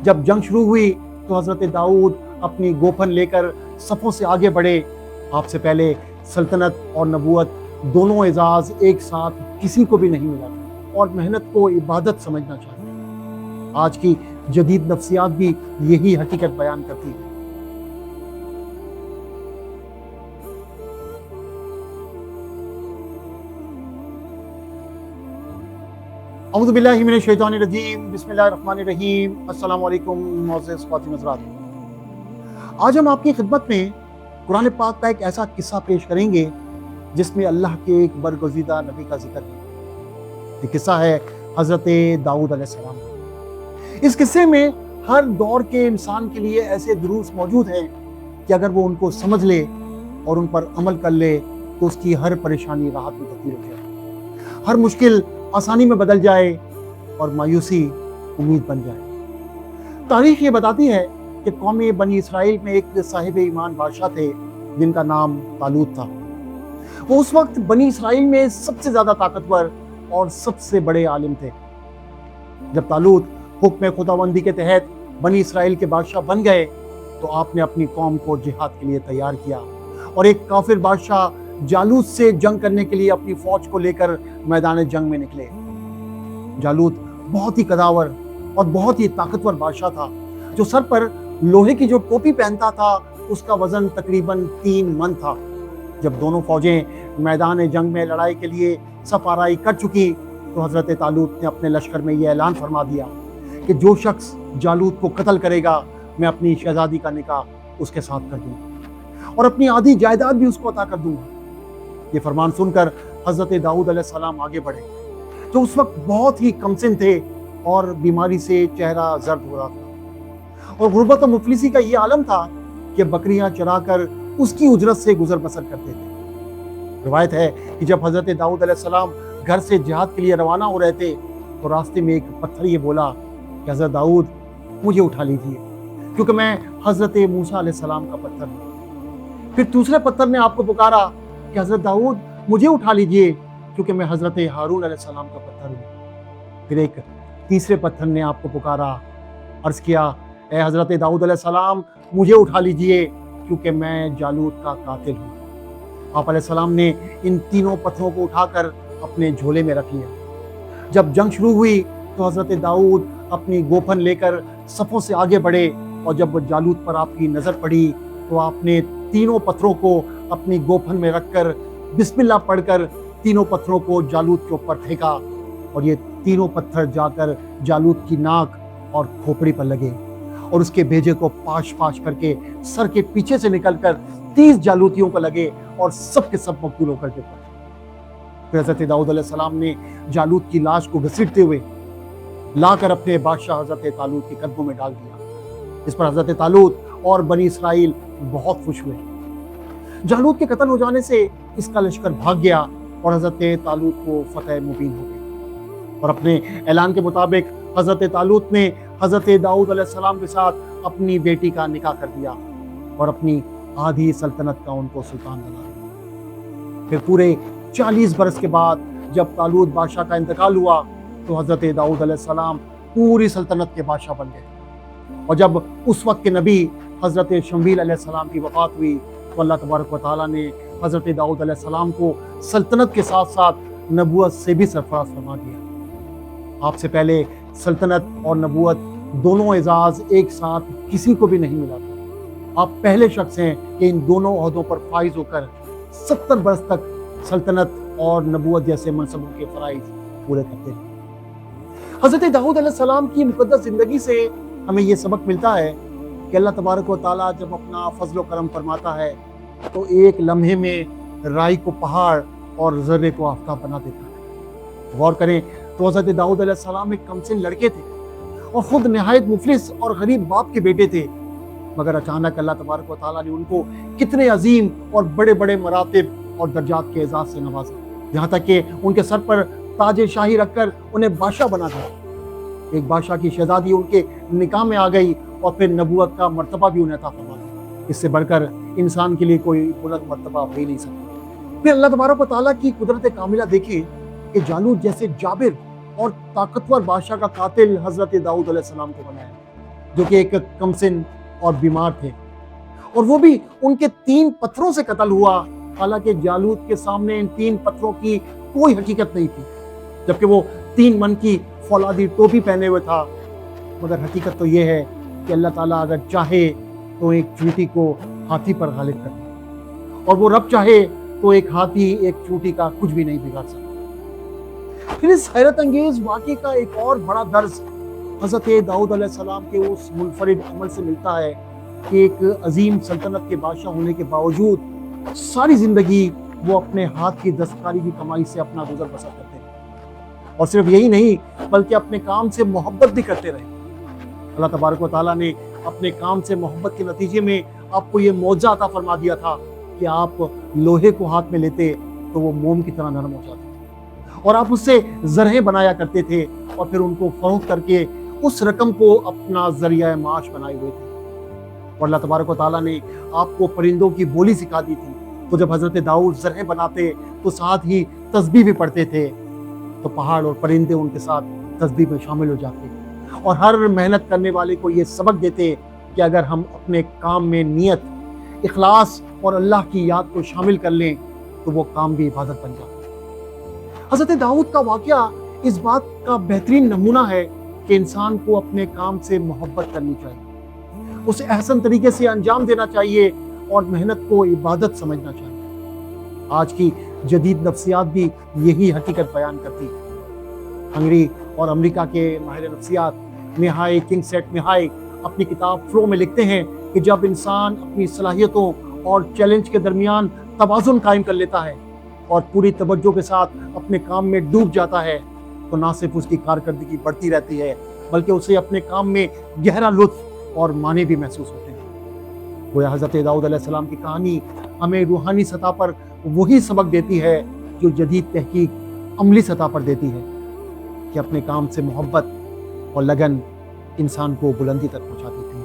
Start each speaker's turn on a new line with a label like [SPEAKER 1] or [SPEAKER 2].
[SPEAKER 1] जब जंग शुरू हुई तो हज़रत दाऊद अपनी गोफन लेकर सफ़ों से आगे बढ़े। आपसे पहले सल्तनत और नबूवत दोनों एजाज़ एक साथ किसी को भी नहीं मिला था और मेहनत को इबादत समझना चाहिए। आज की जदीद नफ्सियात भी यही हकीकत बयान करती है। औज़ु बिल्लाहि मिनश शैतानिर रजीम, बिस्मिल्लाहिर रहमानिर रहीम। अस्सलामु अलैकुम मोअज़्ज़िज़ ख़वातीन हज़रात। आज हम आपकी खिदमत में कुरान पाक का एक ऐसा किस्सा पेश करेंगे जिसमें अल्लाह के एक बरगुज़ीदा नबी का जिक्र है। ये किस्सा है हज़रत दाऊद अलैहिस्सलाम। इस किस्से में हर दौर के इंसान के लिए ऐसे दुरूस मौजूद हैं कि अगर वो उनको समझ ले और उन पर अमल कर ले तो उसकी हर परेशानी राहत में तब्दील हो जाए, हर मुश्किल आसानी में बदल जाए और मायूसी उम्मीद बन जाए। तारीख ये बताती है कि कौम बनी इसराइल में एक साहिब ईमान बादशाह थे जिनका नाम तालूत था। वो उस वक्त बनी इसराइल में सबसे ज्यादा ताकतवर और सबसे बड़े आलिम थे। जब तालूत हुक्म खुदाबंदी के तहत बनी इसराइल के बादशाह बन गए तो आपने अपनी कौम को जिहाद के लिए तैयार किया और एक काफिर बादशाह जालूत से जंग करने के लिए अपनी फौज को लेकर मैदान जंग में निकले। जालूत बहुत ही कदावर और बहुत ही ताकतवर बादशाह था जो सर पर लोहे की जो टोपी पहनता था उसका वजन तकरीबन 3 मन था। जब दोनों फौजें मैदान जंग में लड़ाई के लिए सफाराई कर चुकी तो हजरत तालूत ने अपने लश्कर में यह ऐलान फरमा दिया कि जो शख्स जालूत को कत्ल करेगा मैं अपनी शहजादी का निकाह उसके साथ कर दूंगा और अपनी आधी जायदाद भी उसको अता कर दूंगा। ये फरमान सुनकर हजरत दाऊद अलैहिस्सलाम आगे बढ़े जो उस वक्त बहुत ही कमसिन थे और बीमारी से चेहरा जर्द हो रहा था और गुर्बत और मुफलिसी का ये आलम था कि बकरियां चराकर उसकी उजरत से गुजर बसर करते थे। रिवायत है कि जब हजरत दाऊद अलैहिस्सलाम घर से जिहाद के लिए रवाना हो रहे थे तो रास्ते में एक पत्थर ये बोला कि हजरत दाऊद मुझे उठा लीजिए क्योंकि मैं हजरत मूसा अलैहिस्सलाम का पत्थर हूँ। फिर दूसरे पत्थर ने आपको पुकारा कि हजरत दाऊद मुझे उठा लीजिए क्योंकि मैं हजरत हारून अलैहिस्सलाम का पत्थर हूँ। फिर एक तीसरे पत्थर ने आपको पुकारा, अर्ज किया ए हजरत दाऊद अलैहिस्सलाम मुझे उठा लीजिए क्योंकि मैं जालूत का कातिल हूँ। आप अलैहिस्सलाम ने इन तीनों पत्थरों को उठाकर अपने झोले में रख लिया। जब जंग शुरू हुई तो हजरत दाऊद अपनी गोफन लेकर सफ़ों से आगे बढ़े और जब जालूत पर आपकी नज़र पड़ी तो आपने तीनों पत्थरों को अपनी गोफन में रखकर बिस्मिल्लाह पढ़कर तीनों पत्थरों को जालूत के ऊपर फेंका और ये तीनों पत्थर जाकर जालूत की नाक और खोपड़ी पर लगे और उसके भेजे को पाश पाश करके सर के पीछे से निकलकर 30 जालूतियों को लगे और सब के सब मकतूल होकर के पड़े। फिर हजरत दाऊद अलैहिस्सलाम ने जालूत की लाश को घसीटते हुए लाकर अपने बादशाह हजरत तालूत के कदमों में डाल दिया। इस पर हजरत तालूत और बनी इसराइल बहुत खुश हुए। जालूत के कत्ल हो जाने से इसका लश्कर भाग गया और हजरत तालूत को फतह मुबीन हो गई और अपने ऐलान के मुताबिक हजरत तालूत ने हजरत दाऊद अलैहिस्सलाम के साथ अपनी बेटी का निकाह कर दिया और अपनी आधी सल्तनत का उनको सुल्तान बनाया। फिर पूरे 40 बरस के बाद जब तालूत बादशाह का इंतकाल हुआ तो हजरत दाऊद अलैहिस्सलाम पूरी सल्तनत के बादशाह बन गए और जब उस वक्त के नबी हजरत शमूएल अलैहिस्सलाम की वफ़ात हुई तो अल्लाह तबारक व तआला ने हजरत दाऊद अलैहिस्सलाम को सल्तनत के साथ साथ नबूवत से भी सरफराज फरमा दिया। आपसे पहले सल्तनत और नबूवत दोनों एजाज़ एक साथ किसी को भी नहीं मिला था। आप पहले शख्स हैं कि इन दोनों ओहदों पर फाइज होकर 70 बरस तक सल्तनत और नबूवत जैसे मनसबों के फ़राइज़ पूरे करते हैं। हजरत दाऊद अलैहिस्सलाम की मुक़द्दस ज़िंदगी से हमें ये सबक मिलता है कि अल्लाह तबारक व तआला जब अपना फजल व करम फरमाता है तो एक लम्हे में राई को पहाड़ और ज़र्रे को आफ़ताब बना देता है। गौर करें तो हज़रत दाऊद अलैहिस्सलाम एक कमसिन लड़के थे और ख़ुद नहायत मुफलिस और गरीब बाप के बेटे थे, मगर अचानक अल्लाह तबारक व तआला ने उनको कितने अजीम और बड़े बड़े मरातिब और दर्जात के एजाज़ से नवाजा, यहाँ तक कि उनके सर पर ताज शाही रखकर उन्हें बादशाह बना दिया। एक बादशाह की शहजादी उनके निकाह में आ गई और फिर नबूवत का मर्तबा भी उन्हें अता फरमा दिया। इससे बढ़कर इंसान के लिए कोई बुलंद मर्तबा हो ही नहीं सकता। फिर अल्लाह तबारक व तआला की कुदरत कामिला देखिए कि जालूत जैसे जाबिर और ताकतवर बादशाह का कातिल हजरत दाऊद अलैहिस्सलाम को बनाया। جو کہ ایک کمسن اور بیمار تھے، اور وہ بھی ان کے 3 پتھروں سے قتل ہوا، حالانکہ جالوت کے سامنے ان 3 پتھروں کی کوئی حقیقت نہیں تھی، جبکہ وہ 3 من کی فولادی ٹوپی پہنے ہوئے تھا۔ مگر حقیقت تو یہ ہے کہ اللہ تعالیٰ اگر چاہے تو ایک چونٹی کو ہاتھی پر غالب کر دے، اور وہ رب چاہے تو ایک ہاتھی ایک چونٹی کا کچھ بھی نہیں بگاڑ سکتا۔ پھر اس حیرت انگیز واقعے کا ایک اور بڑا درس حضرت داؤد علیہ السلام کے اس منفرد عمل سے ملتا ہے کہ ایک عظیم سلطنت کے بادشاہ ہونے کے باوجود ساری زندگی وہ اپنے ہاتھ کی دستکاری کی کمائی سے اپنا گزر بسر کرتے رہے، اور صرف یہی نہیں بلکہ اپنے کام سے محبت بھی کرتے رہے۔ اللہ تبارک و تعالیٰ نے اپنے کام سے محبت کے نتیجے میں آپ کو یہ معجزہ عطا فرما دیا تھا کہ آپ لوہے کو ہاتھ میں لیتے تو وہ موم کی طرح نرم ہو جاتا، اور آپ اس سے زرہیں بنایا کرتے تھے اور پھر ان کو فروخت کر کے اس رقم کو اپنا ذریعہ معاش بنائے ہوئے تھے۔ اور اللہ تبارک و تعالیٰ نے آپ کو پرندوں کی بولی سکھا دی تھی، تو جب حضرت داؤد زرہیں بناتے تو ساتھ ہی تسبیح بھی پڑھتے تھے، تو پہاڑ اور پرندے ان کے ساتھ تسبیح میں شامل ہو جاتے، اور ہر محنت کرنے والے کو یہ سبق دیتے کہ اگر ہم اپنے کام میں نیت، اخلاص اور اللہ کی یاد کو شامل کر لیں تو وہ کام بھی عبادت بن جاتا ہے۔ حضرت داؤد کا واقعہ اس بات کا بہترین نمونہ ہے کہ انسان کو اپنے کام سے محبت کرنی چاہیے، اسے احسن طریقے سے انجام دینا چاہیے اور محنت کو عبادت سمجھنا چاہیے۔ آج کی جدید نفسیات بھی یہی حقیقت بیان کرتی ہے۔ ہنگری اور امریکہ کے ماہر نفسیات میہائی کنگ سیٹ میہائی اپنی کتاب فلو میں لکھتے ہیں کہ جب انسان اپنی صلاحیتوں اور چیلنج کے درمیان توازن قائم کر لیتا ہے اور پوری توجہ کے ساتھ اپنے کام میں ڈوب جاتا ہے تو نہ صرف اس کی کارکردگی بڑھتی رہتی ہے بلکہ اسے اپنے کام میں گہرا لطف اور معنی بھی محسوس ہوتے ہیں۔ گویا حضرت داؤد علیہ السلام کی کہانی ہمیں روحانی سطح پر وہی سبق دیتی ہے جو جدید تحقیق عملی سطح پر دیتی ہے، کہ اپنے کام سے محبت اور لگن انسان کو بلندی تک پہنچاتی ہے۔